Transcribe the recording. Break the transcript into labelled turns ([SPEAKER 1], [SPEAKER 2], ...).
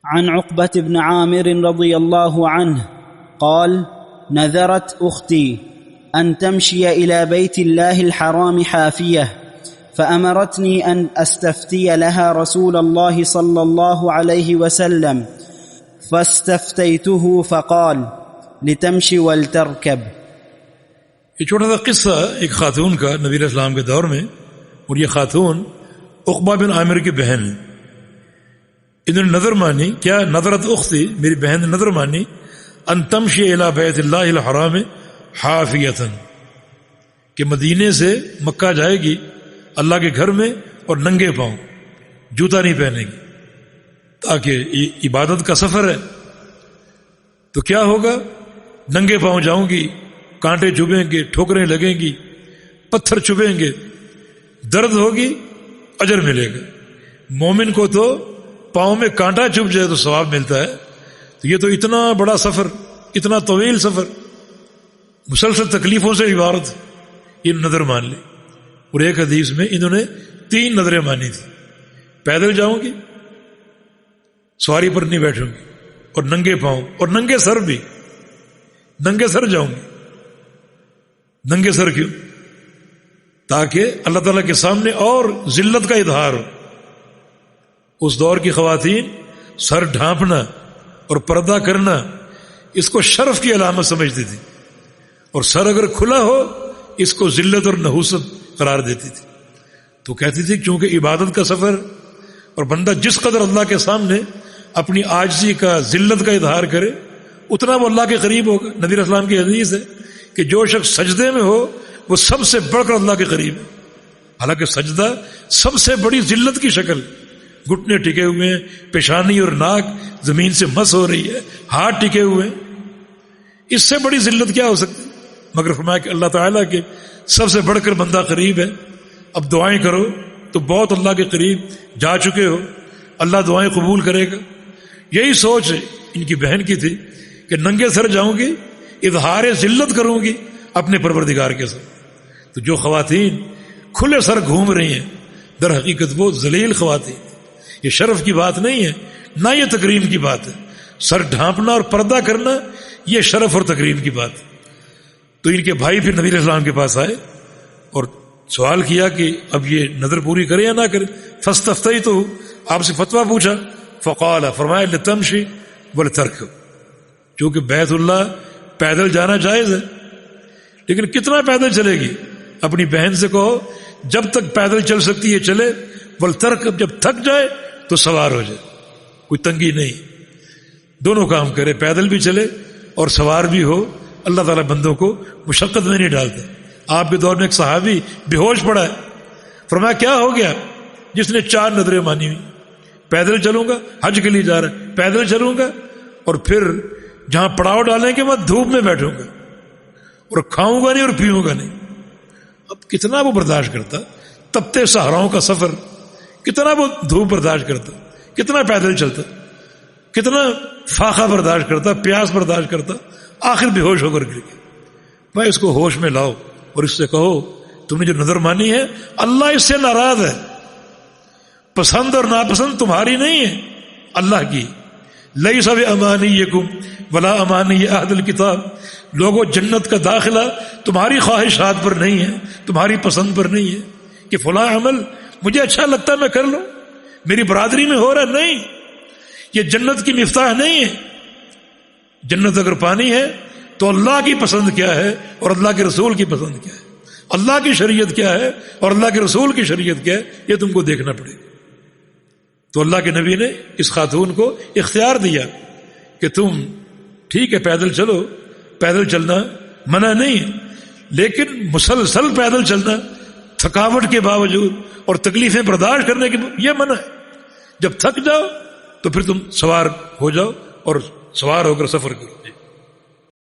[SPEAKER 1] عن عقبة بن عامر رضي الله عنه قال: نذرت أختي أن تمشي إلى بيت الله الحرام حافية، فأمرتني أن أستفتي لها رسول الله صلى الله عليه وسلم، فاستفتيته فقال: لتمشي ولتركب.
[SPEAKER 2] یہ چھوٹا سا قصہ ایک خاتون کا نبی علیہ السلام کے دور میں، اور یہ خاتون عقبہ بن عامر کی بہن ہے. انہوں نے نظر مانی، کیا؟ نظرت اختی، میری بہن نے نظر مانی، ان تمشی الی بیت اللہ الحرام حافیۃ، کہ مدینے سے مکہ جائے گی اللہ کے گھر میں اور ننگے پاؤں، جوتا نہیں پہنے گی، تاکہ یہ عبادت کا سفر ہے. تو کیا ہوگا؟ ننگے پاؤں جاؤں گی، کانٹے چبھیں گے، ٹھوکریں لگیں گی، پتھر چبھیں گے، درد ہوگی، اجر ملے گا. مومن کو تو پاؤں میں کانٹا چبھ جائے تو ثواب ملتا ہے. تو یہ تو اتنا بڑا سفر، اتنا طویل سفر، مسلسل تکلیفوں سے عبارت، یہ نظر مان لی. اور ایک حدیث میں انہوں نے 3 نظریں مانی تھی. پیدل جاؤں گی، سواری پر نہیں بیٹھوں گی، اور ننگے پاؤں، اور ننگے سر بھی، ننگے سر جاؤں گی. ننگے سر کیوں؟ تاکہ اللہ تعالیٰ کے سامنے اور ذلت کا اظہار ہو. اس دور کی خواتین سر ڈھانپنا اور پردہ کرنا اس کو شرف کی علامت سمجھتی تھی، اور سر اگر کھلا ہو اس کو ذلت اور نحوست قرار دیتی تھی. تو کہتی تھی چونکہ عبادت کا سفر، اور بندہ جس قدر اللہ کے سامنے اپنی عاجزی کا، ذلت کا اظہار کرے، اتنا وہ اللہ کے قریب ہوگا. نبی علیہ السلام کی حدیث ہے کہ جو شخص سجدے میں ہو وہ سب سے بڑھ کر اللہ کے قریب ہے. حالانکہ سجدہ سب سے بڑی ذلت کی شکل، گھٹنے ٹکے ہوئے ہیں، پیشانی اور ناک زمین سے مس ہو رہی ہے، ہاتھ ٹکے ہوئے ہیں، اس سے بڑی ذلت کیا ہو سکتی؟ مگر فرمایا کہ اللہ تعالیٰ کے سب سے بڑھ کر بندہ قریب ہے. اب دعائیں کرو تو بہت اللہ کے قریب جا چکے ہو، اللہ دعائیں قبول کرے گا. یہی سوچ ان کی بہن کی تھی کہ ننگے سر جاؤں گی، اظہار ذلت کروں گی اپنے پروردگار کے ساتھ. تو جو خواتین کھلے سر گھوم رہی ہیں، در حقیقت وہ ذلیل خواتین. یہ شرف کی بات نہیں ہے، نہ یہ تکریم کی بات ہے. سر ڈھانپنا اور پردہ کرنا یہ شرف اور تکریم کی بات ہے. تو ان کے بھائی پھر نبی علیہ السلام کے پاس آئے اور سوال کیا کہ اب یہ نظر پوری کرے یا نہ کرے. فاستفتیتہ، آپ سے فتویٰ پوچھا. فقال، فرمایا لتمشی ولترکب، چونکہ بیت اللہ پیدل جانا جائز ہے، لیکن کتنا پیدل چلے گی؟ اپنی بہن سے کہو جب تک پیدل چل سکتی ہے چلے، ولترکب، جب تھک جائے تو سوار ہو جائے. کوئی تنگی نہیں، دونوں کام کرے، پیدل بھی چلے اور سوار بھی ہو. اللہ تعالیٰ بندوں کو مشقت میں نہیں ڈالتا. آپ کے دور میں ایک صحابی بے ہوش پڑا ہے. فرمایا کیا ہو گیا؟ جس نے 4 نظریں مانی ہوئی. پیدل چلوں گا، حج کے لیے جا رہا ہے، پیدل چلوں گا، اور پھر جہاں پڑاؤ ڈالیں گے میں دھوپ میں بیٹھوں گا، اور کھاؤں گا نہیں اور پیوں گا نہیں. اب کتنا وہ برداشت کرتا؟ تپتے صحراؤں کا سفر، کتنا وہ دھوپ برداشت کرتا، کتنا پیدل چلتا، کتنا فاقہ برداشت کرتا، پیاس برداشت کرتا. آخر بے ہوش ہو کر گر گیا. میں اس کو ہوش میں لاؤ اور اس سے کہو تم نے جو نظر مانی ہے اللہ اس سے ناراض ہے، پسند اور ناپسند تمہاری نہیں ہے، اللہ کی. لیس بامانیکم ولا امانی اہل الکتاب، لوگوں جنت کا داخلہ تمہاری خواہشات پر نہیں ہے، تمہاری پسند پر نہیں ہے کہ فلاں عمل مجھے اچھا لگتا ہے میں کر لوں، میری برادری میں ہو رہا. نہیں، یہ جنت کی مفتاح نہیں ہے. جنت اگر پانی ہے تو اللہ کی پسند کیا ہے اور اللہ کے رسول کی پسند کیا ہے، اللہ کی شریعت کیا ہے اور اللہ کے رسول کی شریعت کیا ہے، یہ تم کو دیکھنا پڑے گا. تو اللہ کے نبی نے اس خاتون کو اختیار دیا کہ تم ٹھیک ہے پیدل چلو، پیدل چلنا منع نہیں ہے، لیکن مسلسل پیدل چلنا تھکاوٹ کے باوجود اور تکلیفیں برداشت کرنے کے یہ منع ہے. جب تھک جاؤ تو پھر تم سوار ہو جاؤ اور سوار ہو کر سفر کرو.